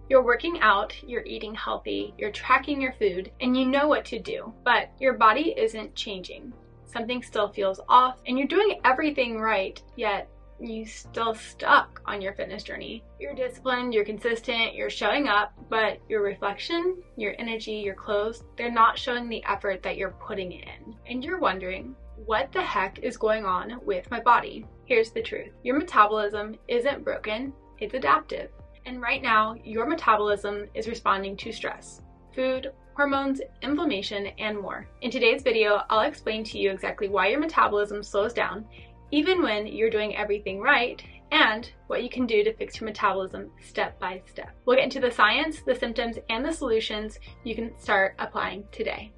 You're working out, you're eating healthy, you're tracking your food, and you know what to do, but your body isn't changing. Something still feels off, and you're doing everything right, yet you still stuck on your fitness journey. You're disciplined, you're consistent, you're showing up, but your reflection, your energy, your clothes, they're not showing the effort that you're putting in. And you're wondering, what the heck is going on with my body? Here's the truth. Your metabolism isn't broken, it's adaptive. And right now, your metabolism is responding to stress, food, hormones, inflammation, and more. In today's video, I'll explain to you exactly why your metabolism slows down, even when you're doing everything right, and what you can do to fix your metabolism step by step. We'll get into the science, the symptoms, and the solutions you can start applying today.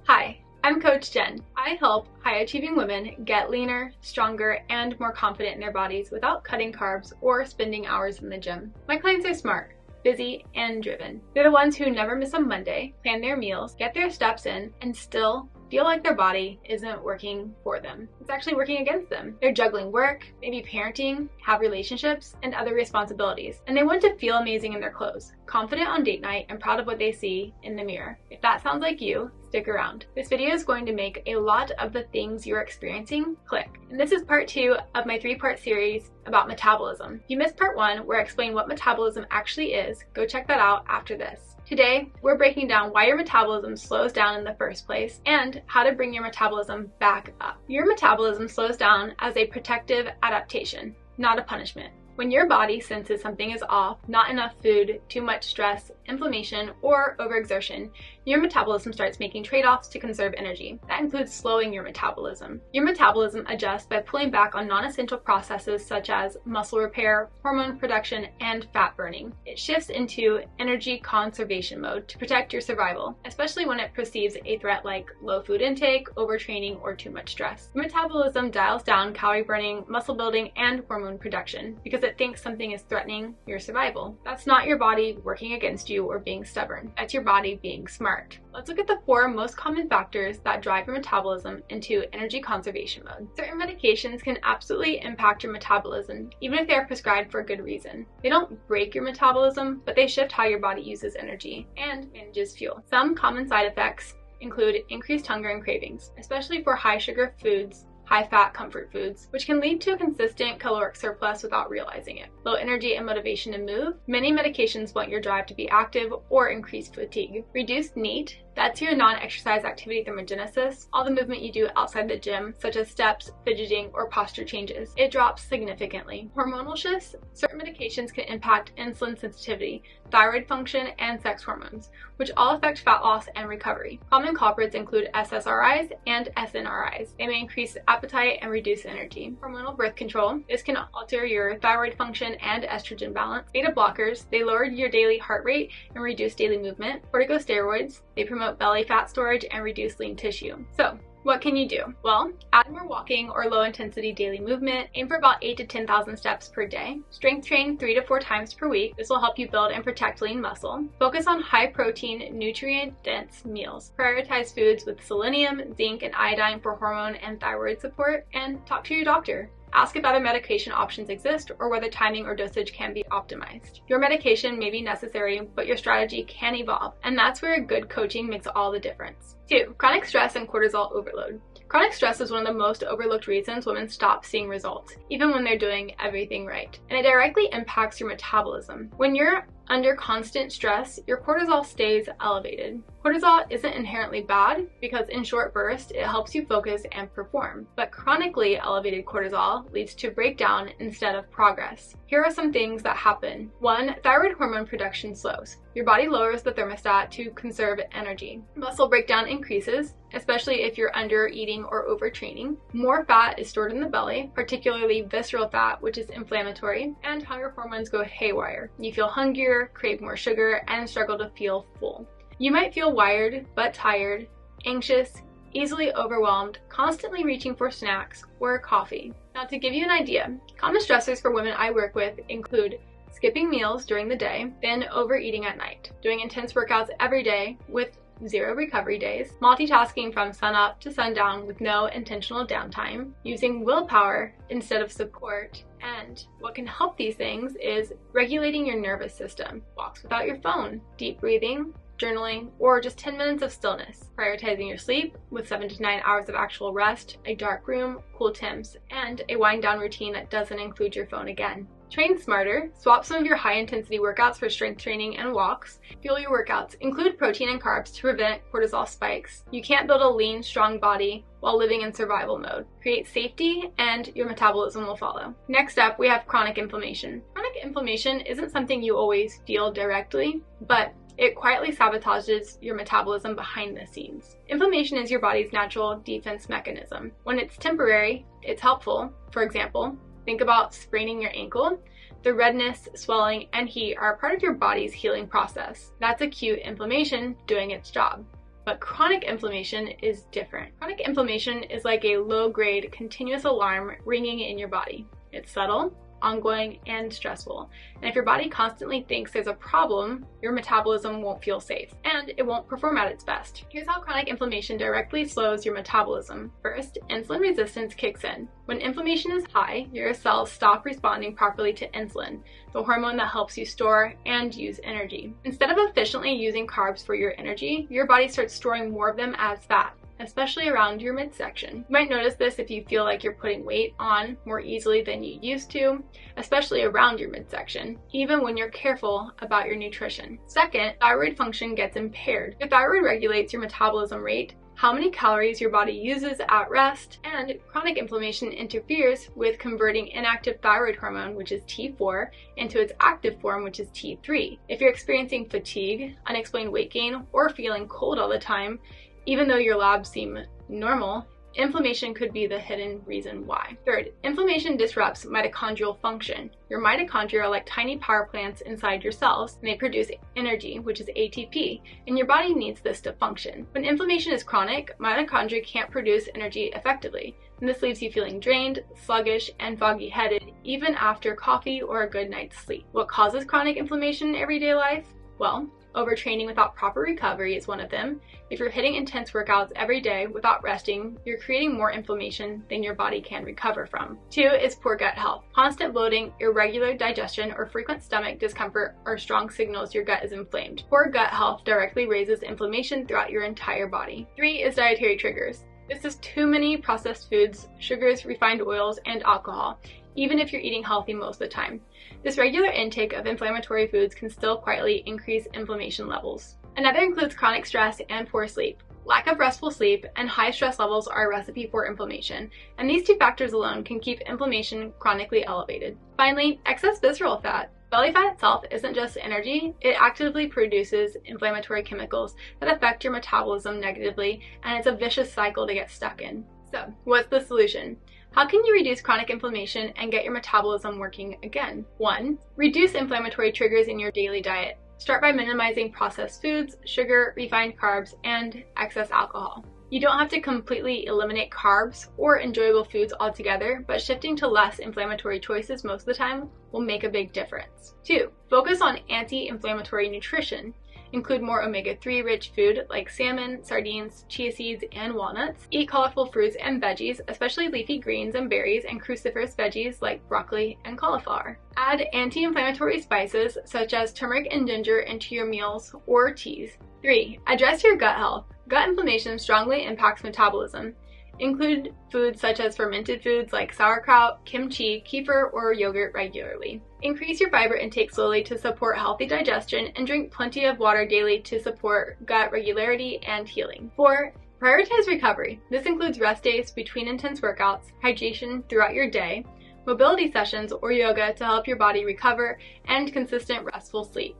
Hi, I'm Coach Jen. I help high-achieving women get leaner, stronger, and more confident in their bodies without cutting carbs or spending hours in the gym. My clients are smart, busy, and driven. They're the ones who never miss a Monday, plan their meals, get their steps in, and still feel like their body isn't working for them. It's actually working against them. They're juggling work, maybe parenting, have relationships, and other responsibilities. And they want to feel amazing in their clothes, confident on date night, and proud of what they see in the mirror. If that sounds like you, stick around. This video is going to make a lot of the things you're experiencing click. And this is part 2 of my 3-part series about metabolism. If you missed part 1, where I explain what metabolism actually is, go check that out after this. Today, we're breaking down why your metabolism slows down in the first place and how to bring your metabolism back up. Your metabolism slows down as a protective adaptation, not a punishment. When your body senses something is off, not enough food, too much stress, inflammation, or overexertion, your metabolism starts making trade-offs to conserve energy. That includes slowing your metabolism. Your metabolism adjusts by pulling back on non-essential processes such as muscle repair, hormone production, and fat burning. It shifts into energy conservation mode to protect your survival, especially when it perceives a threat like low food intake, overtraining, or too much stress. Your metabolism dials down calorie burning, muscle building, and hormone production because it thinks something is threatening your survival. That's not your body working against you or being stubborn. That's your body being smart. Let's look at the 4 most common factors that drive your metabolism into energy conservation mode. Certain medications can absolutely impact your metabolism, even if they are prescribed for a good reason. They don't break your metabolism, but they shift how your body uses energy and manages fuel. Some common side effects include increased hunger and cravings, especially for high sugar foods, high-fat comfort foods, which can lead to a consistent caloric surplus without realizing it. Low energy and motivation to move. Many medications want your drive to be active or increase fatigue. Reduced NEAT. That's your non-exercise activity thermogenesis, all the movement you do outside the gym, such as steps, fidgeting, or posture changes. It drops significantly. Hormonal shifts. Certain medications can impact insulin sensitivity, thyroid function, and sex hormones, which all affect fat loss and recovery. Common culprits include SSRIs and SNRIs. They may increase appetite and reduce energy. Hormonal birth control. This can alter your thyroid function and estrogen balance. Beta blockers. They lower your daily heart rate and reduce daily movement. Corticosteroids. They promote belly fat storage and reduce lean tissue. So, what can you do? Well, add more walking or low intensity daily movement. Aim for about 8,000 to 10,000 steps per day. Strength train 3 to 4 times per week. This will help you build and protect lean muscle. Focus on high protein, nutrient dense meals. Prioritize foods with selenium, zinc, and iodine for hormone and thyroid support. And talk to your doctor. Ask if other medication options exist or whether timing or dosage can be optimized. Your medication may be necessary, but your strategy can evolve, and that's where good coaching makes all the difference. 2. Chronic stress and cortisol overload. Chronic stress is one of the most overlooked reasons women stop seeing results, even when they're doing everything right. And it directly impacts your metabolism. When you're under constant stress, your cortisol stays elevated. Cortisol isn't inherently bad because in short bursts, it helps you focus and perform. But chronically elevated cortisol leads to breakdown instead of progress. Here are some things that happen. 1. Thyroid hormone production slows. Your body lowers the thermostat to conserve energy. Muscle breakdown increases, especially if you're under eating or overtraining. More fat is stored in the belly, particularly visceral fat, which is inflammatory, and hunger hormones go haywire. You feel hungrier, crave more sugar, and struggle to feel full. You might feel wired but tired, anxious, easily overwhelmed, constantly reaching for snacks or coffee. Now, to give you an idea, common stressors for women I work with include skipping meals during the day, then overeating at night, doing intense workouts every day with 0 recovery days, multitasking from sunup to sundown with no intentional downtime, using willpower instead of support, and what can help these things is regulating your nervous system, walks without your phone, deep breathing, journaling, or just 10 minutes of stillness, prioritizing your sleep with 7 to 9 hours of actual rest, a dark room, cool temps, and a wind down routine that doesn't include your phone again. Train smarter, swap some of your high-intensity workouts for strength training and walks. Fuel your workouts, include protein and carbs to prevent cortisol spikes. You can't build a lean, strong body while living in survival mode. Create safety and your metabolism will follow. Next up, we have chronic inflammation. Chronic inflammation isn't something you always feel directly, but it quietly sabotages your metabolism behind the scenes. Inflammation is your body's natural defense mechanism. When it's temporary, it's helpful. For example, think about spraining your ankle. The redness, swelling, and heat are a part of your body's healing process. That's acute inflammation doing its job. But chronic inflammation is different. Chronic inflammation is like a low-grade, continuous alarm ringing in your body. It's subtle, ongoing, and stressful. And if your body constantly thinks there's a problem, your metabolism won't feel safe, and it won't perform at its best. Here's how chronic inflammation directly slows your metabolism. First, insulin resistance kicks in. When inflammation is high, your cells stop responding properly to insulin, the hormone that helps you store and use energy. Instead of efficiently using carbs for your energy, your body starts storing more of them as fat, especially around your midsection. You might notice this if you feel like you're putting weight on more easily than you used to, especially around your midsection, even when you're careful about your nutrition. Second, thyroid function gets impaired. Your thyroid regulates your metabolism rate, how many calories your body uses at rest, and chronic inflammation interferes with converting inactive thyroid hormone, which is T4, into its active form, which is T3. If you're experiencing fatigue, unexplained weight gain, or feeling cold all the time, even though your labs seem normal, inflammation could be the hidden reason why. Third, inflammation disrupts mitochondrial function. Your mitochondria are like tiny power plants inside your cells, and they produce energy, which is ATP, and your body needs this to function. When inflammation is chronic, mitochondria can't produce energy effectively, and this leaves you feeling drained, sluggish, and foggy-headed even after coffee or a good night's sleep. What causes chronic inflammation in everyday life? Well, overtraining without proper recovery is one of them. If you're hitting intense workouts every day without resting, you're creating more inflammation than your body can recover from. 2 is poor gut health. Constant bloating, irregular digestion, or frequent stomach discomfort are strong signals your gut is inflamed. Poor gut health directly raises inflammation throughout your entire body. 3 is dietary triggers. This is too many processed foods, sugars, refined oils, and alcohol, even if you're eating healthy most of the time. This regular intake of inflammatory foods can still quietly increase inflammation levels. Another includes chronic stress and poor sleep. Lack of restful sleep and high stress levels are a recipe for inflammation, and these 2 factors alone can keep inflammation chronically elevated. Finally, excess visceral fat. Belly fat itself isn't just energy, it actively produces inflammatory chemicals that affect your metabolism negatively, and it's a vicious cycle to get stuck in. So, what's the solution? How can you reduce chronic inflammation and get your metabolism working again? 1. Reduce inflammatory triggers in your daily diet. Start by minimizing processed foods, sugar, refined carbs, and excess alcohol. You don't have to completely eliminate carbs or enjoyable foods altogether, but shifting to less inflammatory choices most of the time will make a big difference. 2. Focus on anti-inflammatory nutrition. Include more omega-3 rich food like salmon, sardines, chia seeds, and walnuts. Eat colorful fruits and veggies, especially leafy greens and berries, and cruciferous veggies like broccoli and cauliflower. Add anti-inflammatory spices such as turmeric and ginger into your meals or teas. 3. Address your gut health. Gut inflammation strongly impacts metabolism. Include foods such as fermented foods like sauerkraut, kimchi, kefir, or yogurt regularly. Increase your fiber intake slowly to support healthy digestion, and drink plenty of water daily to support gut regularity and healing. 4. Prioritize recovery. This includes rest days between intense workouts, hydration throughout your day, mobility sessions or yoga to help your body recover, and consistent restful sleep.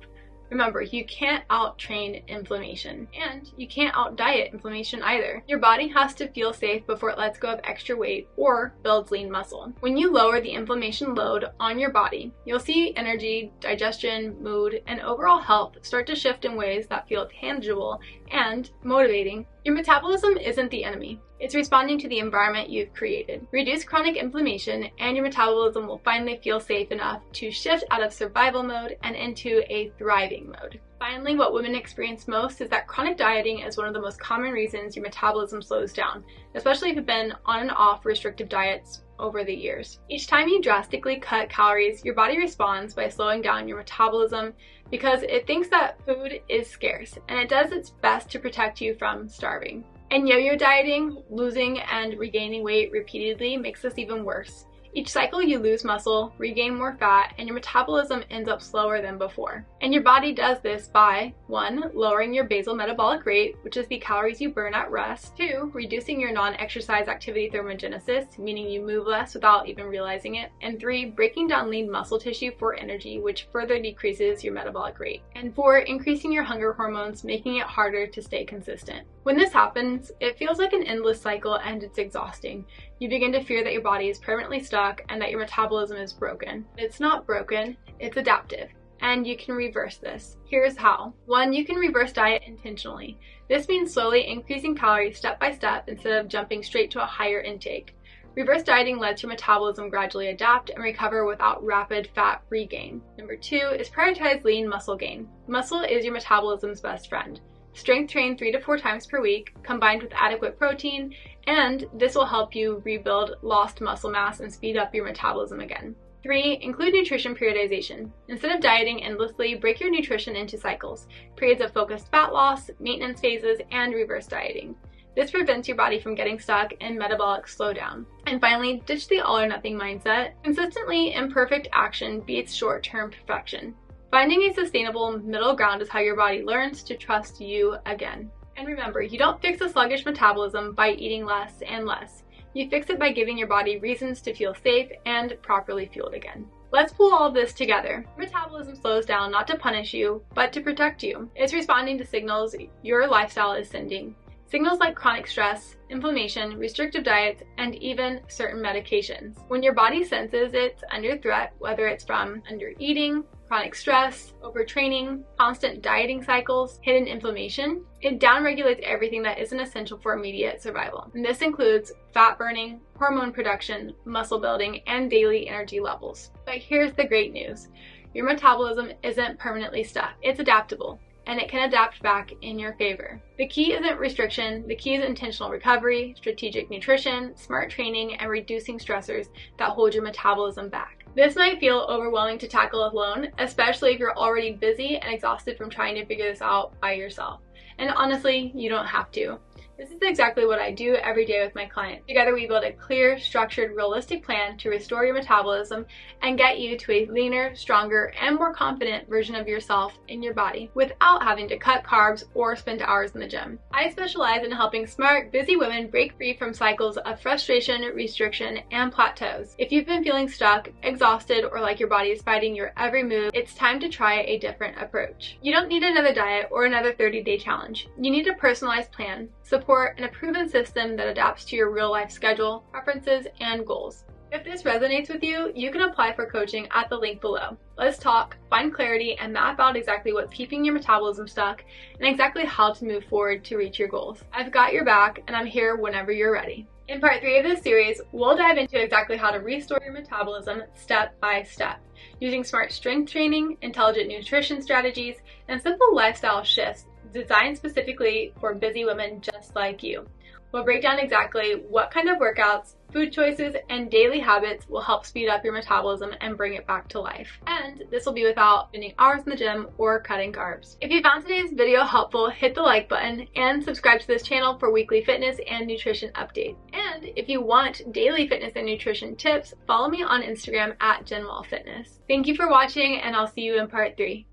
Remember, you can't out-train inflammation, and you can't out-diet inflammation either. Your body has to feel safe before it lets go of extra weight or builds lean muscle. When you lower the inflammation load on your body, you'll see energy, digestion, mood, and overall health start to shift in ways that feel tangible and motivating. Your metabolism isn't the enemy. It's responding to the environment you've created. Reduce chronic inflammation and your metabolism will finally feel safe enough to shift out of survival mode and into a thriving training mode. Finally, what women experience most is that chronic dieting is one of the most common reasons your metabolism slows down, especially if you've been on and off restrictive diets over the years. Each time you drastically cut calories, your body responds by slowing down your metabolism because it thinks that food is scarce, and it does its best to protect you from starving. And yo-yo dieting, losing and regaining weight repeatedly, makes this even worse. Each cycle you lose muscle, regain more fat, and your metabolism ends up slower than before. And your body does this by 1. Lowering your basal metabolic rate, which is the calories you burn at rest. 2. Reducing your non-exercise activity thermogenesis, meaning you move less without even realizing it. And 3. Breaking down lean muscle tissue for energy, which further decreases your metabolic rate. And 4. Increasing your hunger hormones, making it harder to stay consistent. When this happens, it feels like an endless cycle and it's exhausting. You begin to fear that your body is permanently stuck and that your metabolism is broken. It's not broken, it's adaptive, and you can reverse this. Here's how. 1. You can reverse diet intentionally. This means slowly increasing calories step by step instead of jumping straight to a higher intake. Reverse dieting lets your metabolism gradually adapt and recover without rapid fat regain. Number 2 is prioritize lean muscle gain. Muscle is your metabolism's best friend. Strength train 3 to 4 times per week, combined with adequate protein, and this will help you rebuild lost muscle mass and speed up your metabolism again. 3. Include nutrition periodization. Instead of dieting endlessly, break your nutrition into cycles, periods of focused fat loss, maintenance phases, and reverse dieting. This prevents your body from getting stuck in metabolic slowdown. And finally, ditch the all or nothing mindset. Consistently imperfect action beats short-term perfection. Finding a sustainable middle ground is how your body learns to trust you again. And remember, you don't fix a sluggish metabolism by eating less and less. You fix it by giving your body reasons to feel safe and properly fueled again. Let's pull all of this together. Metabolism slows down not to punish you, but to protect you. It's responding to signals your lifestyle is sending. Signals like chronic stress, inflammation, restrictive diets, and even certain medications. When your body senses it's under threat, whether it's from undereating, chronic stress, overtraining, constant dieting cycles, hidden inflammation, it downregulates everything that isn't essential for immediate survival. And this includes fat burning, hormone production, muscle building, and daily energy levels. But here's the great news. Your metabolism isn't permanently stuck. It's adaptable, and it can adapt back in your favor. The key isn't restriction, the key is intentional recovery, strategic nutrition, smart training, and reducing stressors that hold your metabolism back. This might feel overwhelming to tackle alone, especially if you're already busy and exhausted from trying to figure this out by yourself. And honestly, you don't have to. This is exactly what I do every day with my clients. Together we build a clear, structured, realistic plan to restore your metabolism and get you to a leaner, stronger, and more confident version of yourself in your body without having to cut carbs or spend hours in the gym. I specialize in helping smart, busy women break free from cycles of frustration, restriction, and plateaus. If you've been feeling stuck, exhausted, or like your body is fighting your every move, it's time to try a different approach. You don't need another diet or another 30-day challenge. You need a personalized plan, support, and a proven system that adapts to your real-life schedule, preferences, and goals. If this resonates with you, you can apply for coaching at the link below. Let's talk, find clarity, and map out exactly what's keeping your metabolism stuck and exactly how to move forward to reach your goals. I've got your back, and I'm here whenever you're ready. In part 3 of this series, we'll dive into exactly how to restore your metabolism step by step, using smart strength training, intelligent nutrition strategies, and simple lifestyle shifts designed specifically for busy women just like you. We'll break down exactly what kind of workouts, food choices, and daily habits will help speed up your metabolism and bring it back to life. And this will be without spending hours in the gym or cutting carbs. If you found today's video helpful, hit the like button and subscribe to this channel for weekly fitness and nutrition updates. And if you want daily fitness and nutrition tips, follow me on Instagram at GenWellFitness. Thank you for watching, and I'll see you in part 3.